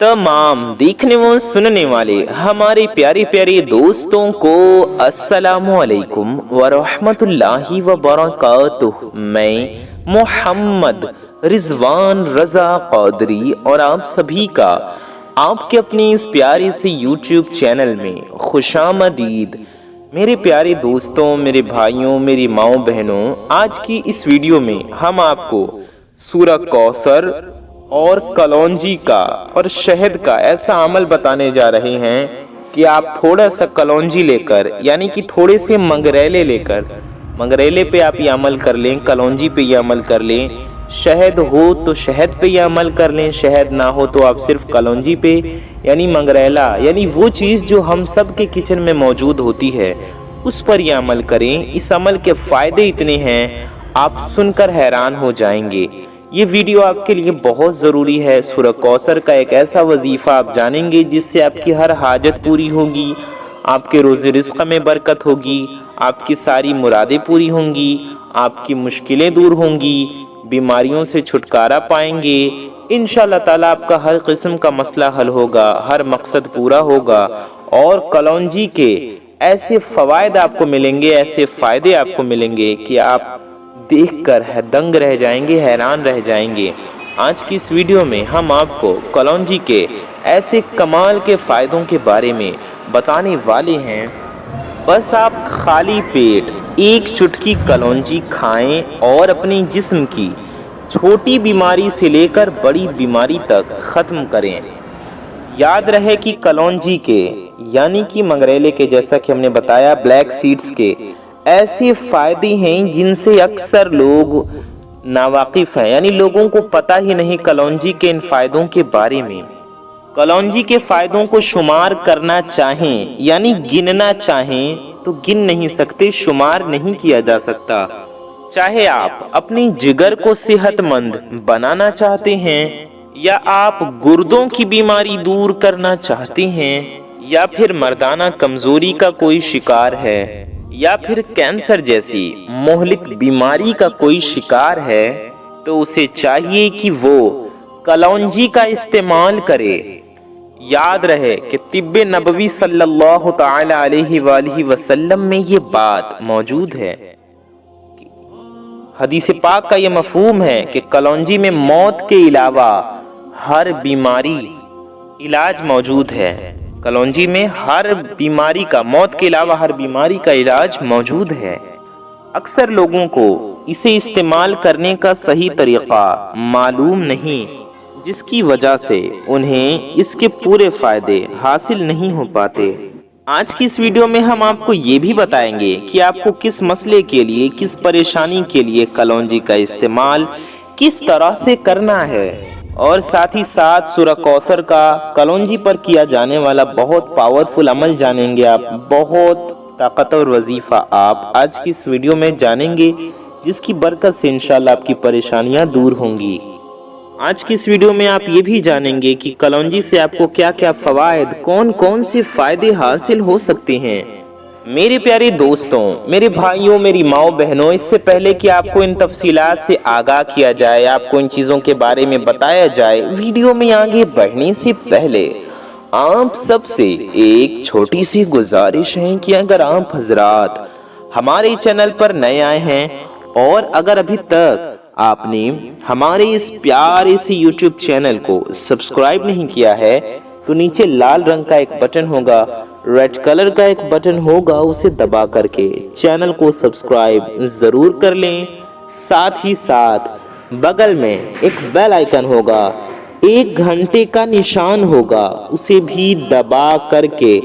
तमाम देखने व सुनने वाले हमारे प्यारे प्यारे दोस्तों को अस्सलामु अलैकुम व रहमतुल्लाहि व बरकातुहू। मैं मोहम्मद रिजवान रजा कौदरी और आप सभी का आपके अपने इस प्यारे से यूट्यूब चैनल में खुशामदीद। मेरे प्यारे दोस्तों, मेरे भाइयों, मेरी माओ बहनों, आज की इस वीडियो में हम आपको सूरह कौसर और कलौंजी का और शहद का ऐसा अमल बताने जा रहे हैं कि आप थोड़ा सा कलौंजी लेकर, यानी कि थोड़े से मंगरेले लेकर, मंगरेले पे आप ये अमल कर लें, कलौंजी पे ये अमल कर लें, शहद हो तो शहद पे ये अमल कर लें, शहद ना हो तो आप सिर्फ कलौंजी पे यानी मंगरेला, यानी वो चीज़ जो हम सब के किचन में मौजूद होती है उस पर यह अमल करें। इस अमल के फ़ायदे इतने हैं, आप सुनकर हैरान हो जाएंगे। ये वीडियो आपके लिए बहुत ज़रूरी है। सूरह कौसर का एक ऐसा वजीफ़ा आप जानेंगे जिससे आपकी हर हाजत पूरी होगी, आपके रोज़े रिज़्क़ में बरकत होगी, आपकी सारी मुरादें पूरी होंगी, आपकी मुश्किलें दूर होंगी, बीमारियों से छुटकारा पाएंगे। इंशाअल्लाह ताला आपका हर किस्म का मसला हल होगा, हर मकसद पूरा होगा और कलौंजी के ऐसे फ़वाइद आपको मिलेंगे, ऐसे फ़ायदे आपको मिलेंगे कि आप देखकर दंग रह जाएंगे, हैरान रह जाएंगे। आज की इस वीडियो में हम आपको कलौंजी के ऐसे कमाल के फ़ायदों के बारे में बताने वाले हैं। बस आप खाली पेट एक चुटकी कलौंजी खाएं और अपने जिस्म की छोटी बीमारी से लेकर बड़ी बीमारी तक ख़त्म करें। याद रहे कि कलौंजी के यानी कि मंगरेले के, जैसा कि हमने बताया, ब्लैक सीड्स के ऐसे फ़ायदे हैं जिनसे अक्सर लोग नावाकिफ़ हैं, यानी लोगों को पता ही नहीं कलौंजी के इन फ़ायदों के बारे में। कलौंजी के फ़ायदों को शुमार करना चाहें यानी गिनना चाहें तो गिन नहीं सकते, शुमार नहीं किया जा सकता। चाहे आप अपनी जिगर को सेहतमंद बनाना चाहते हैं, या आप गुर्दों की बीमारी दूर करना चाहते हैं, या फिर मर्दाना कमज़ोरी का कोई शिकार है, या फिर कैंसर जैसी मोहलिक बीमारी का कोई शिकार है, तो उसे चाहिए कि वो कलौंजी का इस्तेमाल करे। याद रहे कि तिब्बे नबवी सल्लल्लाहु तआला अलैहि वसल्लम में ये बात मौजूद है। हदीस पाक का ये मफहूम है कि कलौंजी में मौत के अलावा हर बीमारी इलाज मौजूद है। कलौंजी में हर बीमारी का, मौत के अलावा हर बीमारी का इलाज मौजूद है। अक्सर लोगों को इसे इस्तेमाल करने का सही तरीक़ा मालूम नहीं, जिसकी वजह से उन्हें इसके पूरे फ़ायदे हासिल नहीं हो पाते। आज की इस वीडियो में हम आपको ये भी बताएंगे कि आपको किस मसले के लिए, किस परेशानी के लिए कलौंजी का इस्तेमाल किस तरह से करना है, और साथ ही साथ सूरह कौसर का कलौंजी पर किया जाने वाला बहुत पावरफुल अमल जानेंगे आप, बहुत ताकतवर वजीफ़ा आप आज की इस वीडियो में जानेंगे, जिसकी बरकत से इंशाल्लाह आपकी परेशानियां दूर होंगी। आज की इस वीडियो में आप ये भी जानेंगे कि कलौंजी से आपको क्या क्या फ़वाइद, कौन कौन से फ़ायदे हासिल हो सकते हैं। मेरे प्यारे दोस्तों, मेरे भाइयों, मेरी माओ बहनों, इससे पहले कि आपको इन तफसीलात से आगाह किया जाए, आपको इन चीज़ों के बारे में बताया जाए, वीडियो में आगे बढ़ने से पहले आप सबसे एक छोटी सी गुजारिश है कि अगर आप हजरात हमारे चैनल पर नए आए हैं और अगर अभी तक आपने हमारे इस प्यारे से यूट्यूब चैनल को सब्सक्राइब नहीं किया है, तो नीचे लाल रंग का एक बटन होगा, रेड कलर का एक बटन होगा, उसे दबा करके चैनल को सब्सक्राइब ज़रूर कर लें। साथ ही साथ बगल में एक बेल आइकन होगा, एक घंटे का निशान होगा, उसे भी दबा करके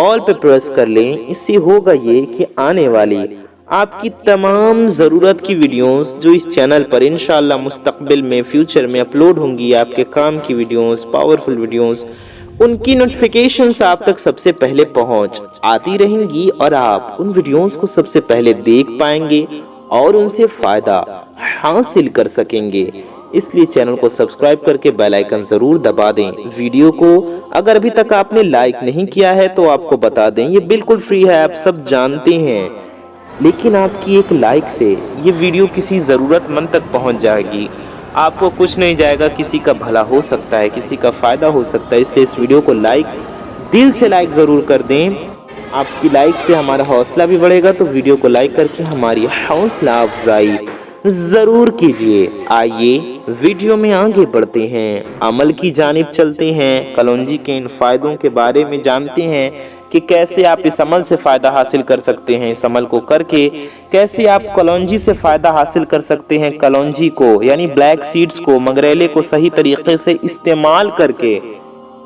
ऑल पे प्रेस कर लें। इससे होगा ये कि आने वाली आपकी तमाम ज़रूरत की वीडियोस जो इस चैनल पर इंशाअल्लाह मुस्तक़बिल में, फ्यूचर में अपलोड होंगी, आपके काम की वीडियोस, पावरफुल वीडियोस, उनकी नोटिफिकेशंस आप तक सबसे पहले पहुंच आती रहेंगी और आप उन वीडियोस को सबसे पहले देख पाएंगे और उनसे फ़ायदा हासिल कर सकेंगे। इसलिए चैनल को सब्सक्राइब करके बेल आइकन ज़रूर दबा दें। वीडियो को अगर अभी तक आपने लाइक नहीं किया है तो आपको बता दें, ये बिल्कुल फ्री है, आप सब जानते हैं, लेकिन आपकी एक लाइक से ये वीडियो किसी ज़रूरतमंद तक पहुंच जाएगी आपको कुछ नहीं जाएगा, किसी का भला हो सकता है, किसी का फ़ायदा हो सकता है। इसलिए इस वीडियो को दिल से लाइक ज़रूर कर दें। आपकी लाइक से हमारा हौसला भी बढ़ेगा, तो वीडियो को लाइक करके हमारी हौसला अफजाई ज़रूर कीजिए। आइए वीडियो में आगे बढ़ते हैं, अमल की जानिब चलते हैं, कलौंजी के इन फ़ायदों के बारे में जानते हैं कि कैसे आप इस अमल से फ़ायदा हासिल कर सकते हैं। इस अमल को करके कैसे आप कलौंजी से फ़ायदा हासिल कर सकते हैं। कलौंजी को यानी ब्लैक सीड्स को, मंगरेले को सही तरीके से इस्तेमाल करके।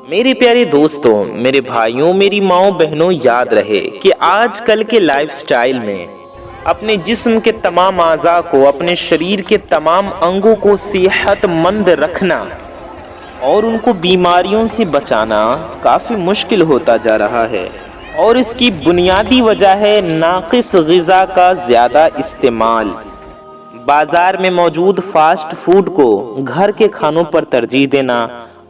मेरे प्यारे दोस्तों, मेरे भाइयों, मेरी माँओं बहनों, याद रहे कि आजकल के लाइफस्टाइल में अपने जिस्म के तमाम आज़ा को, अपने शरीर के तमाम अंगों को सेहतमंद रखना और उनको बीमारियों से बचाना काफ़ी मुश्किल होता जा रहा है। और इसकी बुनियादी वजह है नाक़िस ग़िज़ा का ज़्यादा इस्तेमाल। बाज़ार में मौजूद फ़ास्ट फूड को घर के खानों पर तरजीह देना,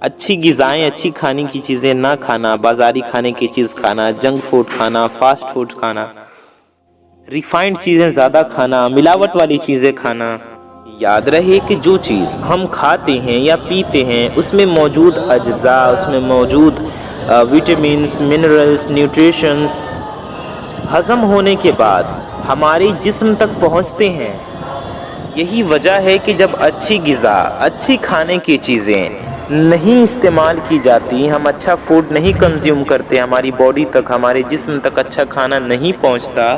अच्छी ग़िज़ाएँ, अच्छी खाने की चीज़ें ना खाना, बाज़ारी खाने की चीज़ खाना, जंक फूड खाना, फ़ास्ट फूड खाना, रिफाइंड चीज़ें ज़्यादा खाना, मिलावट वाली चीज़ें खाना। याद रहे कि जो चीज़ हम खाते हैं या पीते हैं उसमें मौजूद अज्जा, उसमें मौजूद विटामिन्स, मिनरल्स, न्यूट्रिशंस हज़म होने के बाद हमारे जिस्म तक पहुंचते हैं। यही वजह है कि जब अच्छी ग़िज़ा, अच्छी खाने की चीज़ें नहीं इस्तेमाल की जाती, हम अच्छा फूड नहीं कंज्यूम करते, हमारी बॉडी तक, हमारे जिस्म तक अच्छा खाना नहीं पहुंचता,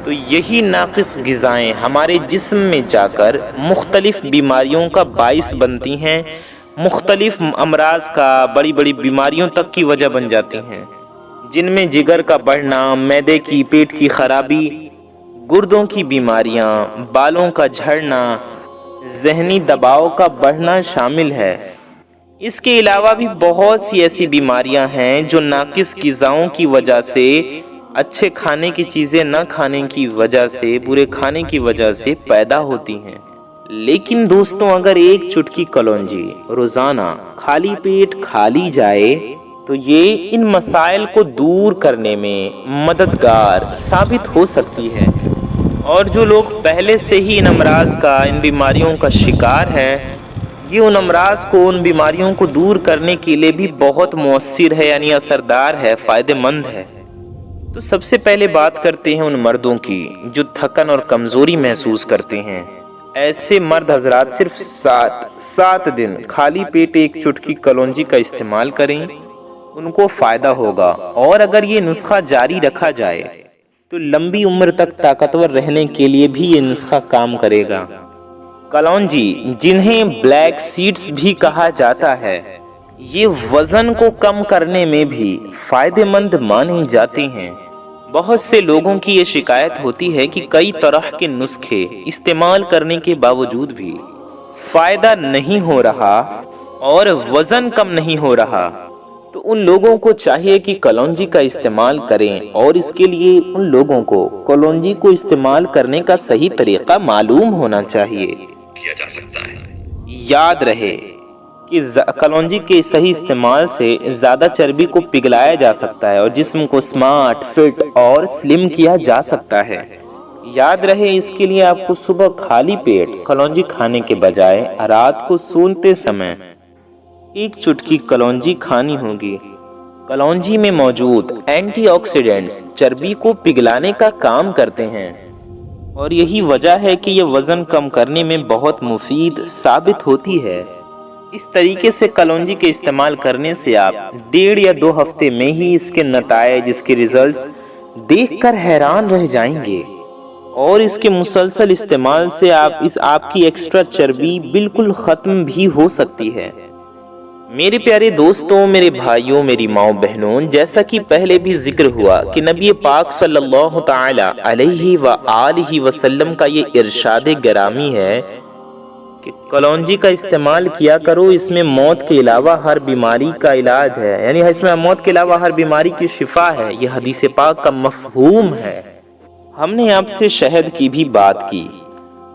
तो यही नाक़िस ग़िज़ाएँ हमारे जिस्म में जाकर मुख्तलिफ़ बीमारियों का बाइस बनती हैं, मुख्तलिफ़ अमराज़ का, बड़ी बड़ी बीमारियों तक की वजह बन जाती हैं, जिनमें जिगर का बढ़ना, मैदे की, पेट की ख़राबी, गुर्दों की बीमारियां, बालों का झड़ना, ज़हनी दबाव का बढ़ना शामिल है। इसके अलावा भी बहुत सी ऐसी बीमारियां हैं जो नाक़िस ग़िज़ाओं की वजह से, अच्छे खाने की चीज़ें न खाने की वजह से, बुरे खाने की वजह से पैदा होती हैं। लेकिन दोस्तों, अगर एक चुटकी कलौंजी रोज़ाना खाली पेट खा ली जाए तो ये इन मसाइल को दूर करने में मददगार साबित हो सकती है। और जो लोग पहले से ही इन अमराज का, इन बीमारियों का शिकार हैं, ये उन अमराज को, उन बीमारियों को दूर करने के लिए भी बहुत मौसर है, यानी असरदार है, फ़ायदेमंद है। तो सबसे पहले बात करते हैं उन मर्दों की जो थकन और कमज़ोरी महसूस करते हैं। ऐसे मर्द हजरात सिर्फ 7 दिन खाली पेट एक चुटकी कलौंजी का इस्तेमाल करें, उनको फ़ायदा होगा। और अगर ये नुस्खा जारी रखा जाए तो लंबी उम्र तक ताकतवर रहने के लिए भी ये नुस्खा काम करेगा। कलौंजी, जिन्हें ब्लैक सीड्स भी कहा जाता है, ये वज़न को कम करने में भी फ़ायदेमंद माने जाते हैं। बहुत से लोगों की ये शिकायत होती है कि कई तरह के नुस्खे इस्तेमाल करने के बावजूद भी फ़ायदा नहीं हो रहा और वज़न कम नहीं हो रहा। तो उन लोगों को चाहिए कि कलौंजी का इस्तेमाल करें, और इसके लिए उन लोगों को कलौंजी को इस्तेमाल करने का सही तरीक़ा मालूम होना चाहिए। किया जा सकता है। याद रहे कि कलौंजी के सही इस्तेमाल से ज़्यादा चर्बी को पिघलाया जा सकता है और जिस्म को स्मार्ट, फिट और स्लिम किया जा सकता है। याद रहे, इसके लिए आपको सुबह खाली पेट कलौंजी खाने के बजाय रात को सोते समय एक चुटकी कलौंजी खानी होगी। कलौंजी में मौजूद एंटीऑक्सीडेंट्स चर्बी को पिघलाने का काम करते हैं और यही वजह है कि ये वज़न कम करने में बहुत मुफीद साबित होती है। इस तरीके से कलौंजी के इस्तेमाल करने से आप 1.5 या 2 हफ्ते में ही इसके नताइज, इसके रिजल्ट्स देखकर हैरान रह जाएंगे। और इसके मुसलसल इस्तेमाल से आपकी एक्स्ट्रा चर्बी बिल्कुल ख़त्म भी हो सकती है। मेरे प्यारे दोस्तों, मेरे भाइयों, मेरी माओ बहनों, जैसा कि पहले भी जिक्र हुआ कि नबी पाक सल्लल्लाहु ताला अलैहि व आलिहि वसल्लम का ये इरशाद गिरामी है कि कलौंजी का इस्तेमाल किया करो, इसमें मौत के अलावा हर बीमारी का इलाज है, यानी इसमें मौत के अलावा हर बीमारी की शिफा है। ये हदीस पाक का मफहूम है। हमने आपसे शहद की भी बात की।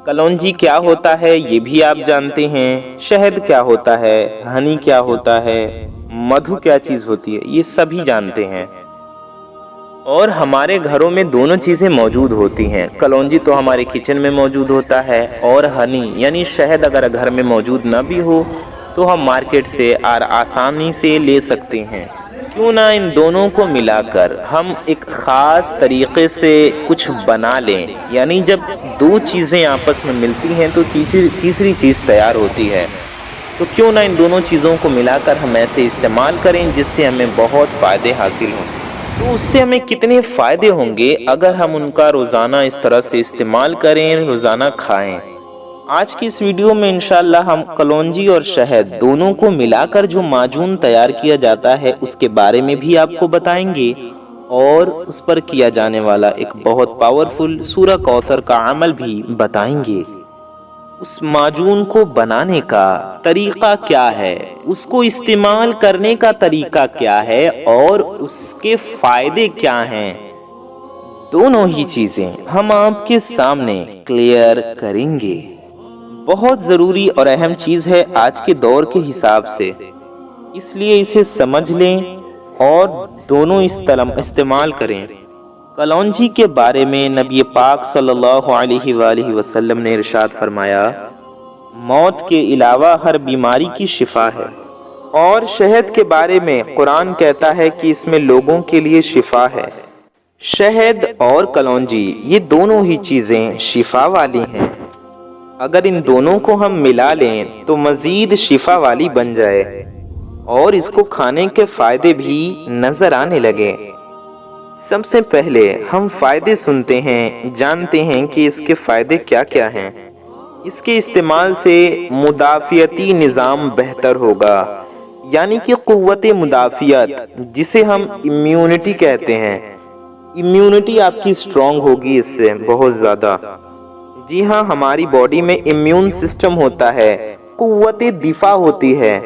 कलौंजी क्या होता है ये भी आप जानते हैं, शहद क्या होता है, हनी क्या होता है, मधु क्या चीज़ होती है, ये सभी जानते हैं। اور ہمارے گھروں میں دونوں چیزیں موجود ہوتی ہیں۔ کلونجی تو ہمارے کچن میں موجود ہوتا ہے، اور ہنی یعنی شہد اگر گھر میں موجود نہ بھی ہو تو ہم مارکیٹ سے آسانی سے لے سکتے ہیں۔ کیوں نہ ان دونوں کو ملا کر ہم ایک خاص طریقے سے کچھ بنا لیں، یعنی جب دو چیزیں آپس میں ملتی ہیں تو تیسری چیز تیار ہوتی ہے۔ تو کیوں نہ ان دونوں چیزوں کو ملا کر ہم ایسے استعمال کریں جس سے ہمیں بہت فائدے حاصل ہوں۔ تو اس سے ہمیں کتنے فائدے ہوں گے اگر ہم ان کا روزانہ اس طرح سے استعمال کریں، روزانہ کھائیں۔ آج کی اس ویڈیو میں انشاءاللہ ہم کلونجی اور شہد دونوں کو ملا کر جو معجون تیار کیا جاتا ہے اس کے بارے میں بھی آپ کو بتائیں گے، اور اس پر کیا جانے والا ایک بہت پاورفل سورہ کوثر کا عمل بھی بتائیں گے۔ اس معجون کو بنانے کا طریقہ کیا ہے، اس کو استعمال کرنے کا طریقہ کیا ہے، اور اس کے فائدے کیا ہیں، دونوں ہی چیزیں ہم آپ کے سامنے کلیئر کریں گے۔ بہت ضروری اور اہم چیز ہے آج کے دور کے حساب سے، اس لیے اسے سمجھ لیں اور دونوں استعمال کریں۔ کلونجی کے بارے میں نبی پاک صلی اللہ علیہ وآلہ وسلم نے ارشاد فرمایا، موت کے علاوہ ہر بیماری کی شفا ہے۔ اور شہد کے بارے میں قرآن کہتا ہے کہ اس میں لوگوں کے لیے شفا ہے۔ شہد اور کلونجی یہ دونوں ہی چیزیں شفا والی ہیں۔ اگر ان دونوں کو ہم ملا لیں تو مزید شفا والی بن جائے، اور اس کو کھانے کے فائدے بھی نظر آنے لگے۔ سب سے پہلے ہم فائدے سنتے ہیں، جانتے ہیں کہ اس کے فائدے کیا کیا ہیں۔ اس کے استعمال سے مدافعتی نظام بہتر ہوگا، یعنی کہ قوت مدافعت جسے ہم امیونٹی کہتے ہیں، امیونٹی آپ کی اسٹرانگ ہوگی اس سے بہت زیادہ۔ جی ہاں، ہماری باڈی میں امیون سسٹم ہوتا ہے، قوت دفاع ہوتی ہے۔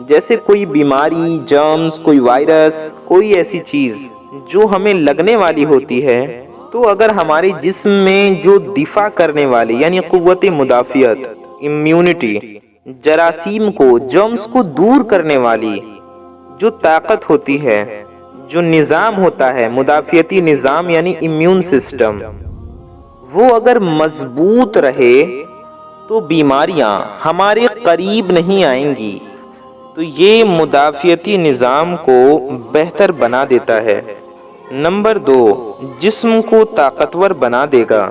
جیسے کوئی بیماری، جرمز، کوئی وائرس، کوئی ایسی چیز جو ہمیں لگنے والی ہوتی ہے، تو اگر ہمارے جسم میں جو دفاع کرنے والی یعنی قوت مدافعت، امیونٹی، جراثیم کو، جرمز کو دور کرنے والی جو طاقت ہوتی ہے، جو نظام ہوتا ہے، مدافعتی نظام یعنی امیون سسٹم، وہ اگر مضبوط رہے تو بیماریاں ہمارے قریب نہیں آئیں گی۔ تو یہ مدافعتی نظام کو بہتر بنا دیتا ہے۔ نمبر 2، جسم کو طاقتور بنا دے گا،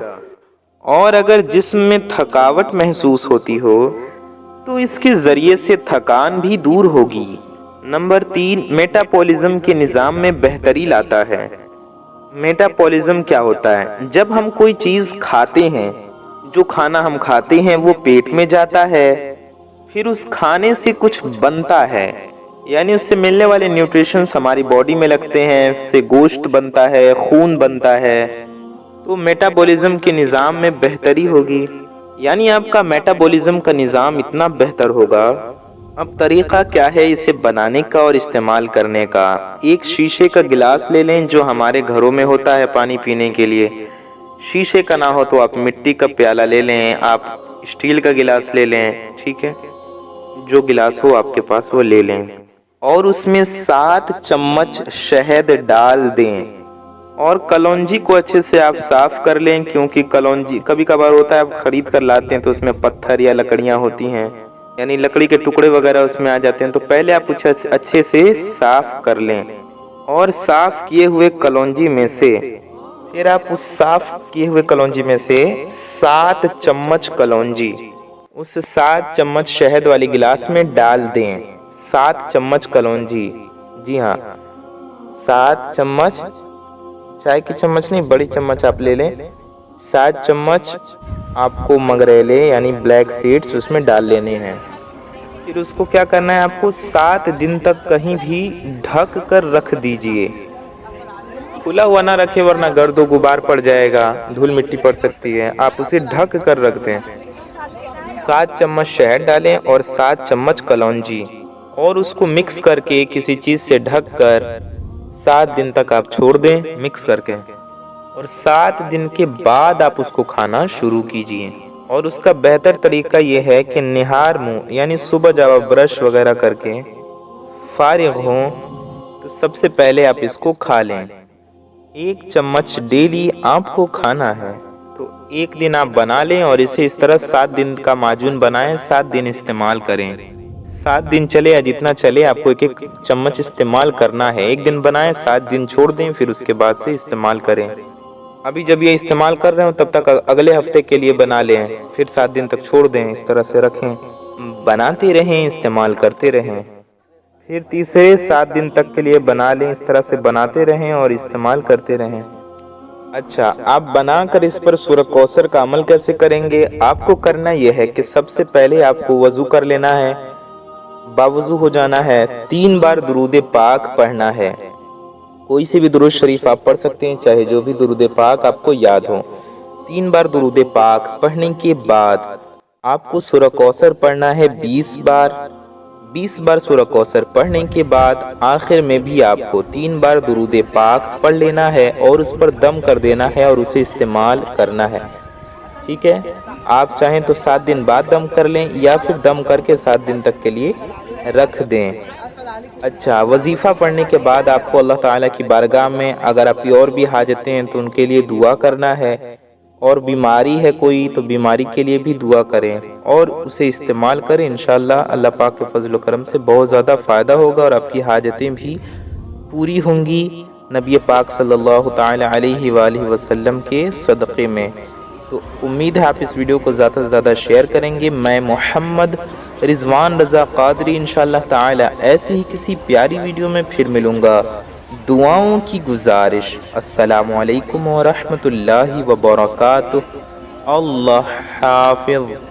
اور اگر جسم میں تھکاوٹ محسوس ہوتی ہو تو اس کے ذریعے سے تھکان بھی دور ہوگی۔ نمبر 3، میٹابولزم کے نظام میں بہتری لاتا ہے۔ میٹابولزم کیا ہوتا ہے؟ جب ہم کوئی چیز کھاتے ہیں، جو کھانا ہم کھاتے ہیں وہ پیٹ میں جاتا ہے، پھر اس کھانے سے کچھ بنتا ہے، یعنی اس سے ملنے والے نیوٹریشنز ہماری باڈی میں لگتے ہیں، اس سے گوشت بنتا ہے، خون بنتا ہے، تو میٹابولزم کے نظام میں بہتری ہوگی، یعنی آپ کا میٹابولزم کا نظام اتنا بہتر ہوگا۔ اب طریقہ کیا ہے اسے بنانے کا اور استعمال کرنے کا؟ ایک شیشے کا گلاس لے لیں جو ہمارے گھروں میں ہوتا ہے پانی پینے کے لیے۔ شیشے کا نہ ہو تو آپ مٹی کا پیالہ لے لیں، آپ اسٹیل کا گلاس لے لیں، ٹھیک ہے، جو گلاس ہو آپ کے پاس وہ لے لیں، اور اس میں 7 چمچ شہد ڈال دیں، اور کلونجی کو اچھے سے آپ صاف کر لیں، کیونکہ کلونجی کبھی کبھار ہوتا ہے آپ خرید کر لاتے ہیں تو اس میں پتھر یا لکڑیاں ہوتی ہیں، یعنی لکڑی کے ٹکڑے وغیرہ اس میں آ جاتے ہیں، تو پہلے آپ اسے اچھے سے صاف کر لیں، اور صاف کیے ہوئے کلونجی میں سے پھر آپ اس صاف کیے ہوئے کلونجی میں سے 7 چمچ کلونجی اس 7 چمچ شہد والی گلاس میں ڈال دیں۔ 7 چمچ کلونجی، جی ہاں 7 چمچ، چائے کی چمچ نہیں، بڑی چمچ آپ لے لیں۔ 7 چمچ آپ کو مگریلے یعنی بلیک سیڈز اس میں ڈال لینے ہیں۔ پھر اس کو کیا کرنا ہے، آپ کو 7 دن تک کہیں بھی ڈھک کر رکھ دیجئے، کھلا ہوا نہ رکھے ورنہ گرد و غبار پڑ جائے گا، دھول مٹی پڑ سکتی ہے، آپ اسے ڈھک کر رکھ دیں۔ 7 چمچ شہد ڈالیں اور 7 چمچ کلونجی، اور اس کو مکس کر کے کسی چیز سے ڈھک کر 7 دن تک آپ چھوڑ دیں مکس کر کے، اور 7 دن کے بعد آپ اس کو کھانا شروع کیجئے۔ اور اس کا بہتر طریقہ یہ ہے کہ نہار منہ یعنی صبح جب آپ برش وغیرہ کر کے فارغ ہوں تو سب سے پہلے آپ اس کو کھا لیں۔ 1 चम्मच डेली आपको खाना है। तो एक दिन आप बना लें और इसे इस तरह 7 दिन का माजून बनाएं, 7 दिन इस्तेमाल करें। 7 दिन चले या जितना चले, आपको 1-1 चम्मच इस्तेमाल करना है। एक दिन बनाएं, 7 दिन छोड़ दें, फिर उसके बाद से इस्तेमाल करें। अभी जब ये इस्तेमाल कर रहे हो तब तक अगले हफ्ते के लिए बना लें, फिर 7 दिन तक छोड़ दें, इस तरह से रखें, बनाते रहें, इस्तेमाल करते रहें। फिर तीसरे 7 दिन तक के लिए बना लें, इस तरह से बनाते रहें और इस्तेमाल करते रहें। अच्छा, आप बनाकर इस पर सूरह कौसर का अमल कैसे करेंगे? आपको करना यह है कि सबसे पहले आपको वज़ू कर लेना है, बावज़ू हो जाना है, 3 बार दुरूद पाक पढ़ना है। कोई से भी दुरूद शरीफ आप पढ़ सकते हैं, चाहे जो भी दुरूद पाक आपको याद हो। 3 बार दुरूद पाक पढ़ने के बाद आपको सूरह कौसर पढ़ना है 20 बार। 20 बार सूरह कौसर पढ़ने के बाद आखिर में भी आपको 3 बार दुरूद पाक पढ़ लेना है और उस पर दम कर देना है और उसे इस्तेमाल करना है। ठीक है, आप चाहें तो 7 दिन बाद दम कर लें या फिर दम करके 7 दिन तक के लिए रख दें। अच्छा, वजीफ़ा पढ़ने के बाद आपको अल्लाह ताला की बारगाह में अगर आपकी और भी हाजतें हैं तो उनके लिए दुआ करना है, और बीमारी है कोई तो बीमारी के लिए भी दुआ करें और उसे इस्तेमाल करें। इंशाअल्लाह अल्लाह पाक के फजल व करम से बहुत ज़्यादा फ़ायदा होगा और आपकी हाजतें भी पूरी होंगी नबी पाक सल्लल्लाहु ताला अलैहि वसल्लम के सदक़े में। तो उम्मीद है आप इस वीडियो को ज़्यादा से ज़्यादा शेयर करेंगे। मैं मोहम्मद रिजवान रज़ा क़ादरी इंशाअल्लाह ताला ऐसी ही किसी प्यारी वीडियो में फिर मिलूँगा। दुआओं की गुजारिश। अस्सलामु अलैकुम व रहमतुल्लाहि व बरकातुहू। अल्लाह हाफ़िज़।